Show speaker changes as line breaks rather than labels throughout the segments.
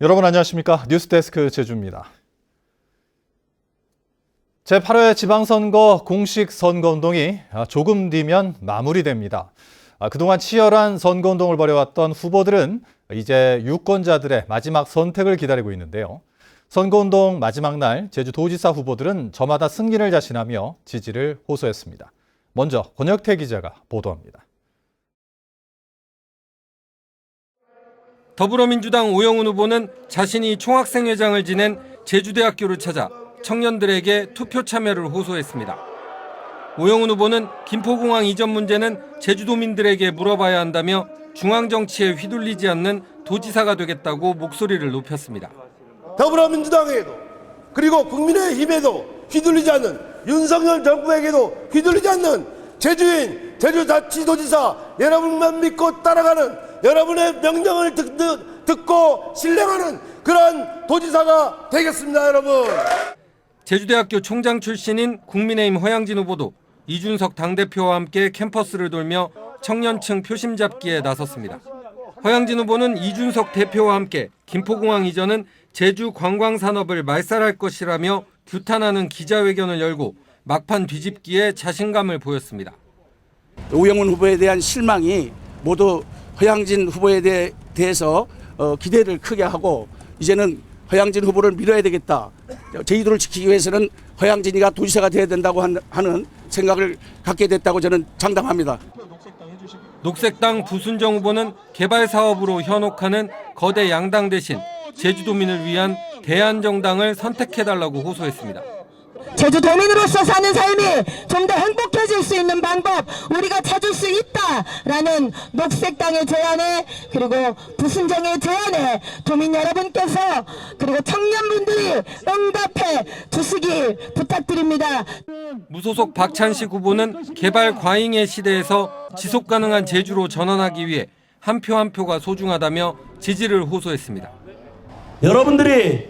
여러분 안녕하십니까? 뉴스데스크 제주입니다. 제8회 지방선거 공식 선거운동이 조금 뒤면 마무리됩니다. 그동안 치열한 선거운동을 벌여왔던 후보들은 이제 유권자들의 마지막 선택을 기다리고 있는데요. 선거운동 마지막 날 제주도지사 후보들은 저마다 승리를 자신하며 지지를 호소했습니다. 먼저 권혁태 기자가 보도합니다.
더불어민주당 오영훈 후보는 자신이 총학생회장을 지낸 제주대학교를 찾아 청년들에게 투표 참여를 호소했습니다. 오영훈 후보는 김포공항 이전 문제는 제주도민들에게 물어봐야 한다며 중앙정치에 휘둘리지 않는 도지사가 되겠다고 목소리를 높였습니다.
더불어민주당에도 그리고 국민의힘에도 휘둘리지 않는 윤석열 정부에게도 휘둘리지 않는 제주인 제주자치도지사 여러분만 믿고 따라가는 여러분의 명령을 듣고 신뢰하는 그런 도지사가 되겠습니다, 여러분.
제주대학교 총장 출신인 국민의힘 허양진 후보도 이준석 당대표와 함께 캠퍼스를 돌며 청년층 표심 잡기에 나섰습니다. 허양진 후보는 이준석 대표와 함께 김포공항 이전은 제주 관광산업을 말살할 것이라며 규탄하는 기자회견을 열고 막판 뒤집기에 자신감을 보였습니다.
오영훈 후보에 대한 실망이 모두 허양진 후보에 대해서 기대를 크게 하고 이제는 허양진 후보를 밀어야 되겠다. 제주도를 지키기 위해서는 허양진이가 도지사가 돼야 된다고 하는 생각을 갖게 됐다고 저는 장담합니다.
녹색당 부순정 후보는 개발 사업으로 현혹하는 거대 양당 대신 제주도민을 위한 대안정당을 선택해달라고 호소했습니다.
제주도민으로서 사는 삶이 좀 더 행복해질 수 있는 방법 우리가 찾을 수 있다라는 녹색당의 제안에 그리고 부순정의 제안에 도민 여러분께서 그리고 청년분들이 응답해 주시길 부탁드립니다.
무소속 박찬식 후보는 개발 과잉의 시대에서 지속 가능한 제주로 전환하기 위해 한 표 한 표가 소중하다며 지지를 호소했습니다.
여러분들이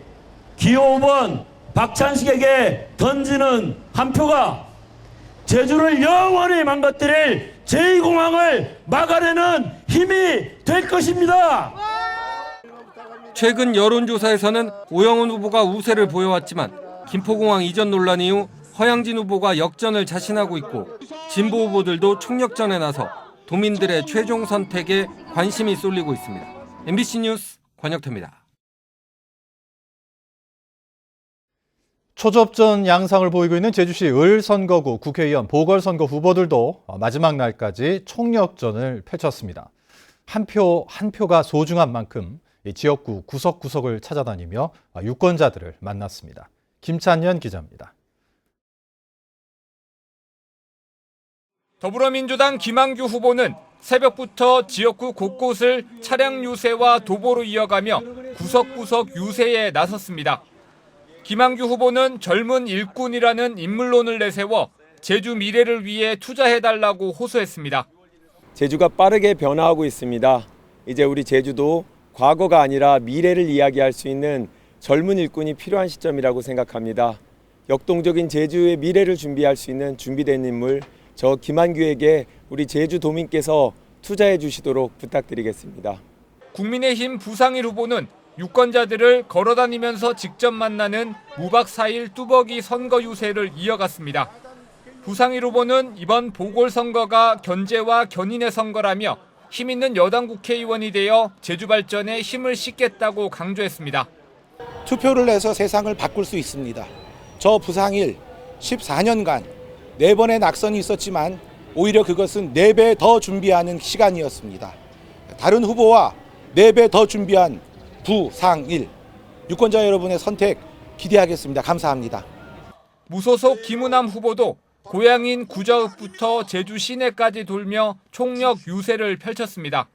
기호 5번 박찬식에게 던지는 한 표가 제주를 영원히 망가뜨릴 제2공항을 막아내는 힘이 될 것입니다.
최근 여론조사에서는 오영훈 후보가 우세를 보여왔지만 김포공항 이전 논란 이후 허양진 후보가 역전을 자신하고 있고 진보 후보들도 총력전에 나서 도민들의 최종 선택에 관심이 쏠리고 있습니다. MBC 뉴스 권혁태입니다.
초접전 양상을 보이고 있는 제주시 을선거구 국회의원 보궐선거 후보들도 마지막 날까지 총력전을 펼쳤습니다. 한 표 한 표가 소중한 만큼 지역구 구석구석을 찾아다니며 유권자들을 만났습니다. 김찬현 기자입니다.
더불어민주당 김한규 후보는 새벽부터 지역구 곳곳을 차량 유세와 도보로 이어가며 구석구석 유세에 나섰습니다. 김한규 후보는 젊은 일꾼이라는 인물론을 내세워 제주 미래를 위해 투자해달라고 호소했습니다.
제주가 빠르게 변화하고 있습니다. 이제 우리 제주도 과거가 아니라 미래를 이야기할 수 있는 젊은 일꾼이 필요한 시점이라고 생각합니다. 역동적인 제주의 미래를 준비할 수 있는 준비된 인물, 저 김한규에게 우리 제주도민께서 투자해 주시도록 부탁드리겠습니다.
국민의힘 부상일 후보는 유권자들을 걸어다니면서 직접 만나는 무박 4일 뚜벅이 선거 유세를 이어갔습니다. 부상일 후보는 이번 보궐선거가 견제와 견인의 선거라며 힘있는 여당 국회의원이 되어 제주 발전에 힘을 싣겠다고 강조했습니다.
투표를 해서 세상을 바꿀 수 있습니다. 저 부상일 14년간 4번의 낙선이 있었지만 오히려 그것은 4배 더 준비하는 시간이었습니다. 다른 후보와 4배 더 준비한 부상일 유권자 여러분의 선택 기대하겠습니다. 감사합니다.
무소속 김우남 후보도 고향인 구자읍부터 제주 시내까지 돌며 총력 유세를 펼쳤습니다.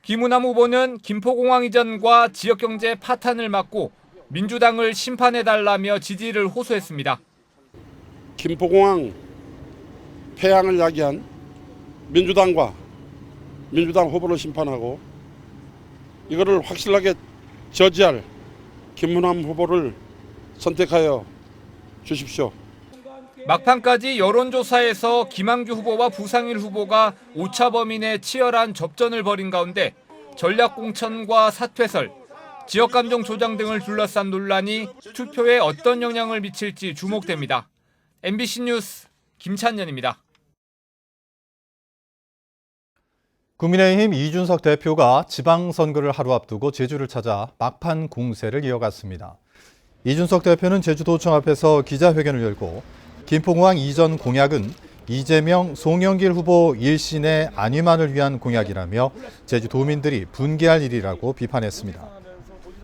김우남 후보는 김포공항 이전과 지역경제 파탄을 막고 민주당을 심판해달라며 지지를 호소했습니다.
김포공항 폐항을 야기한 민주당과 민주당 후보를 심판하고 이거를 확실하게 저지할 김우남 후보를 선택하여 주십시오.
막판까지 여론조사에서 김한규 후보와 부상일 후보가 오차 범위 내 치열한 접전을 벌인 가운데 전략공천과 사퇴설, 지역감정 조장 등을 둘러싼 논란이 투표에 어떤 영향을 미칠지 주목됩니다. MBC 뉴스 김찬년입니다.
국민의힘 이준석 대표가 지방선거를 하루 앞두고 제주를 찾아 막판 공세를 이어갔습니다. 이준석 대표는 제주도청 앞에서 기자회견을 열고 김포공항 이전 공약은 이재명, 송영길 후보 일신의 안위만을 위한 공약이라며 제주도민들이 분개할 일이라고 비판했습니다.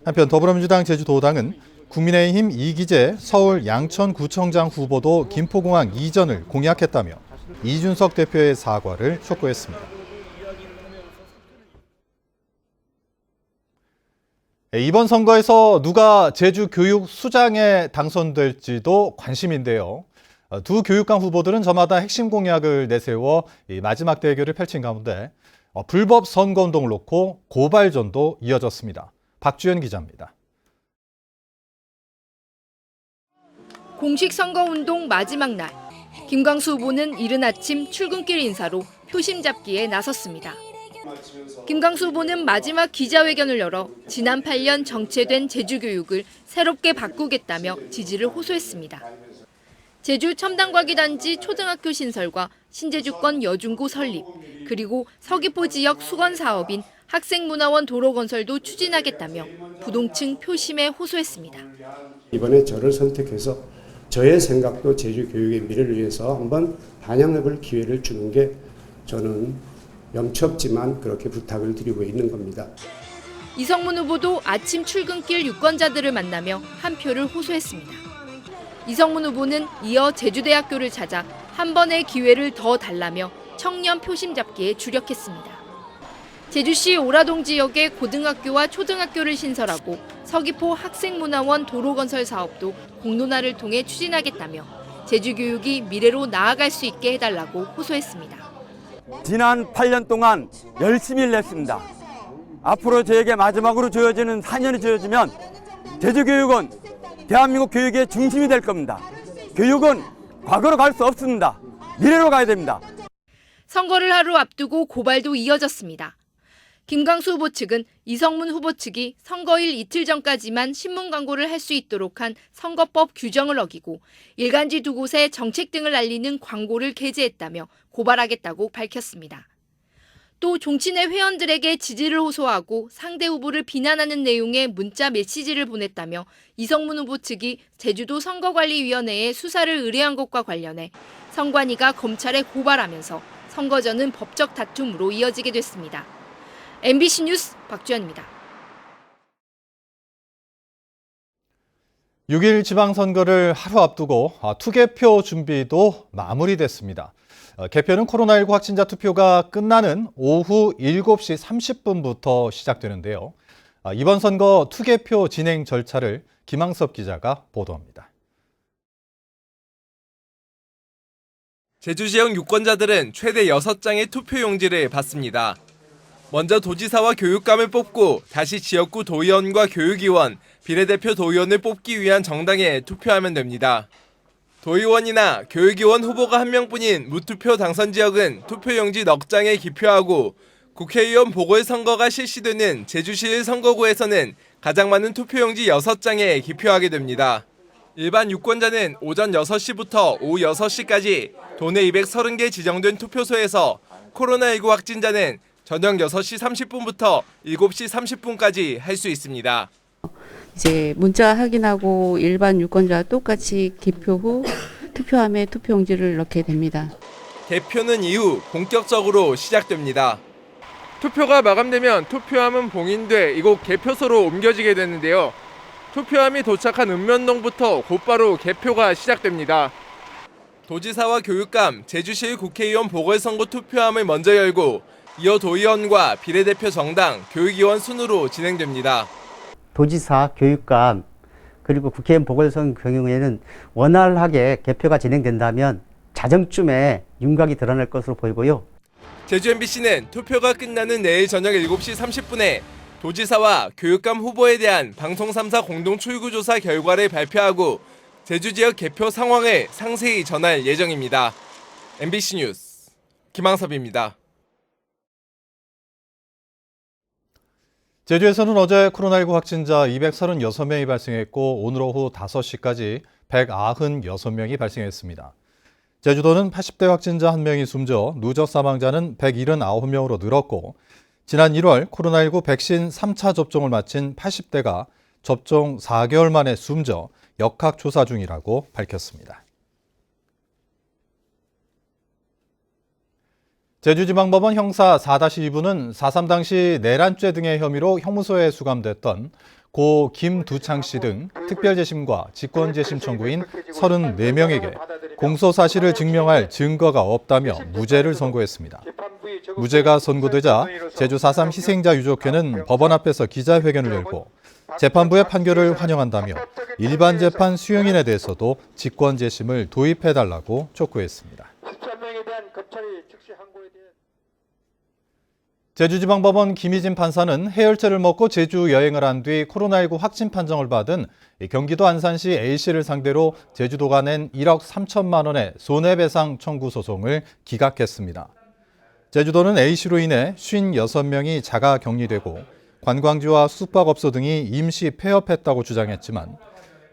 한편 더불어민주당 제주도당은 국민의힘 이기재 서울 양천구청장 후보도 김포공항 이전을 공약했다며 이준석 대표의 사과를 촉구했습니다. 이번 선거에서 누가 제주교육수장에 당선될지도 관심인데요. 두 교육감 후보들은 저마다 핵심 공약을 내세워 마지막 대결을 펼친 가운데 불법 선거운동을 놓고 고발전도 이어졌습니다. 박주연 기자입니다.
공식 선거운동 마지막 날, 김광수 후보는 이른 아침 출근길 인사로 표심 잡기에 나섰습니다. 김광수 후보는 마지막 기자회견을 열어 지난 8년 정체된 제주교육을 새롭게 바꾸겠다며 지지를 호소했습니다. 제주 첨단과기단지 초등학교 신설과 신제주권 여중고 설립, 그리고 서귀포 지역 수건 사업인 학생문화원 도로 건설도 추진하겠다며 부동층 표심에 호소했습니다.
이번에 저를 선택해서 저의 생각도 제주 교육의 미래를 위해서 한번 반영해볼 기회를 주는 게 저는 염치 없지만 그렇게 부탁을 드리고 있는 겁니다.
이성문 후보도 아침 출근길 유권자들을 만나며 한 표를 호소했습니다. 이성문 후보는 이어 제주대학교를 찾아 한 번의 기회를 더 달라며 청년 표심 잡기에 주력했습니다. 제주시 오라동 지역의 고등학교와 초등학교를 신설하고 서귀포 학생문화원 도로건설 사업도 공론화를 통해 추진하겠다며 제주교육이 미래로 나아갈 수 있게 해달라고 호소했습니다.
지난 8년 동안 열심히 일했습니다. 앞으로 저에게 마지막으로 주어지는 4년이 주어지면 제주교육은 대한민국 교육의 중심이 될 겁니다. 교육은 과거로 갈 수 없습니다. 미래로 가야 됩니다.
선거를 하루 앞두고 고발도 이어졌습니다. 김광수 후보 측은 이성문 후보 측이 선거일 이틀 전까지만 신문 광고를 할 수 있도록 한 선거법 규정을 어기고 일간지 두 곳에 정책 등을 알리는 광고를 게재했다며 고발하겠다고 밝혔습니다. 또 종친회 회원들에게 지지를 호소하고 상대 후보를 비난하는 내용의 문자 메시지를 보냈다며 이성문 후보 측이 제주도 선거관리위원회에 수사를 의뢰한 것과 관련해 선관위가 검찰에 고발하면서 선거전은 법적 다툼으로 이어지게 됐습니다. MBC 뉴스 박주연입니다.
6일 지방선거를 하루 앞두고 투개표 준비도 마무리됐습니다. 개표는 코로나19 확진자 투표가 끝나는 오후 7시 30분부터 시작되는데요. 이번 선거 투개표 진행 절차를 김항섭 기자가 보도합니다.
제주 지역 유권자들은 최대 6장의 투표용지를 받습니다. 먼저 도지사와 교육감을 뽑고 다시 지역구 도의원과 교육위원, 비례대표 도의원을 뽑기 위한 정당에 투표하면 됩니다. 도의원이나 교육위원 후보가 한 명뿐인 무투표 당선 지역은 투표용지 넉 장에 기표하고 국회의원 보궐선거가 실시되는 제주시 1선거구에서는 가장 많은 투표용지 6장에 기표하게 됩니다. 일반 유권자는 오전 6시부터 오후 6시까지 도내 230개 지정된 투표소에서 코로나19 확진자는 저녁 6시 30분부터 7시 30분까지 할 수 있습니다.
이제 문자 확인하고 일반 유권자와 똑같이 기표 후 투표함에 투표용지를 넣게 됩니다.
개표는 이후 본격적으로 시작됩니다. 투표가 마감되면 투표함은 봉인돼 이곳 개표소로 옮겨지게 되는데요. 투표함이 도착한 읍면동부터 곧바로 개표가 시작됩니다. 도지사와 교육감, 제주시 국회의원 보궐선거 투표함을 먼저 열고 이어 도의원과 비례대표 정당, 교육위원 순으로 진행됩니다.
도지사, 교육감, 그리고 국회의원 보궐선거 경우에는 원활하게 개표가 진행된다면 자정쯤에 윤곽이 드러날 것으로 보이고요.
제주 MBC는 투표가 끝나는 내일 저녁 7시 30분에 도지사와 교육감 후보에 대한 방송 3사 공동 출구조사 결과를 발표하고 제주 지역 개표 상황을 상세히 전할 예정입니다. MBC 뉴스 김항섭입니다.
제주에서는 어제 코로나19 확진자 236명이 발생했고 오늘 오후 5시까지 196명이 발생했습니다. 제주도는 80대 확진자 1명이 숨져 누적 사망자는 179명으로 늘었고 지난 1월 코로나19 백신 3차 접종을 마친 80대가 접종 4개월 만에 숨져 역학조사 중이라고 밝혔습니다. 제주지방법원 형사 4-2부는 4.3 당시 내란죄 등의 혐의로 형무소에 수감됐던 고 김두창 씨 등 특별재심과 직권재심 청구인 34명에게 공소사실을 증명할 증거가 없다며 무죄를 선고했습니다. 무죄가 선고되자 제주 4.3 희생자 유족회는 법원 앞에서 기자회견을 열고 재판부의 판결을 환영한다며 일반 재판 수용인에 대해서도 직권재심을 도입해달라고 촉구했습니다. 제주지방법원 김희진 판사는 해열제를 먹고 제주 여행을 한 뒤 코로나19 확진 판정을 받은 경기도 안산시 A씨를 상대로 제주도가 낸 1억 3천만 원의 손해배상 청구 소송을 기각했습니다. 제주도는 A씨로 인해 56명이 자가 격리되고 관광지와 숙박업소 등이 임시 폐업했다고 주장했지만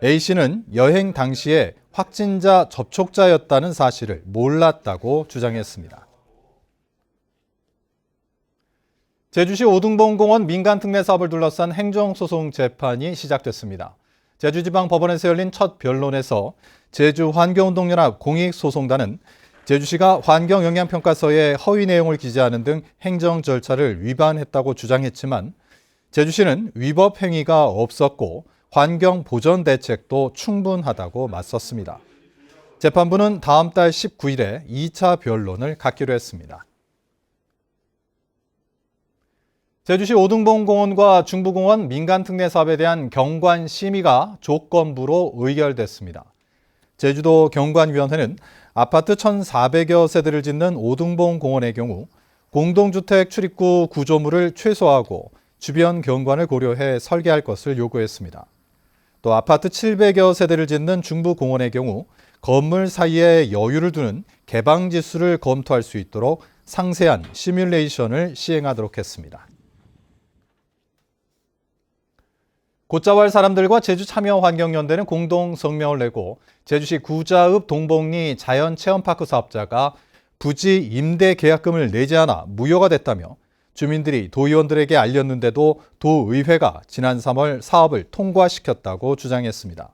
A씨는 여행 당시에 확진자 접촉자였다는 사실을 몰랐다고 주장했습니다. 제주시 오등봉공원 민간특례 사업을 둘러싼 행정소송 재판이 시작됐습니다. 제주지방법원에서 열린 첫 변론에서 제주환경운동연합 공익소송단은 제주시가 환경영향평가서에 허위 내용을 기재하는 등 행정 절차를 위반했다고 주장했지만 제주시는 위법 행위가 없었고 환경 보전 대책도 충분하다고 맞섰습니다. 재판부는 다음 달 19일에 2차 변론을 갖기로 했습니다. 제주시 오등봉공원과 중부공원 민간특례 사업에 대한 경관 심의가 조건부로 의결됐습니다. 제주도 경관위원회는 아파트 1,400여 세대를 짓는 오등봉공원의 경우 공동주택 출입구 구조물을 최소화하고 주변 경관을 고려해 설계할 것을 요구했습니다. 또 아파트 700여 세대를 짓는 중부공원의 경우 건물 사이에 여유를 두는 개방지수를 검토할 수 있도록 상세한 시뮬레이션을 시행하도록 했습니다. 곶자왈 사람들과 제주참여환경연대는 공동 성명을 내고 제주시 구자읍 동복리 자연체험파크 사업자가 부지 임대 계약금을 내지 않아 무효가 됐다며 주민들이 도의원들에게 알렸는데도 도의회가 지난 3월 사업을 통과시켰다고 주장했습니다.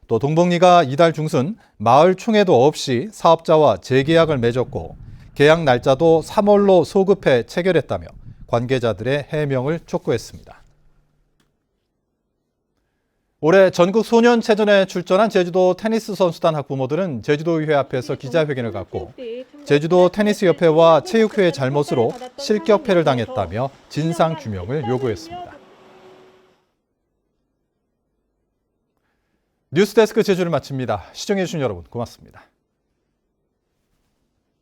또 동복리가 이달 중순 마을 총회도 없이 사업자와 재계약을 맺었고 계약 날짜도 3월로 소급해 체결했다며 관계자들의 해명을 촉구했습니다. 올해 전국 소년체전에 출전한 제주도 테니스 선수단 학부모들은 제주도의회 앞에서 기자회견을 갖고 제주도 테니스협회와 체육회의 잘못으로 실격패를 당했다며 진상규명을 요구했습니다. 뉴스데스크 제주를 마칩니다. 시청해주신 여러분 고맙습니다.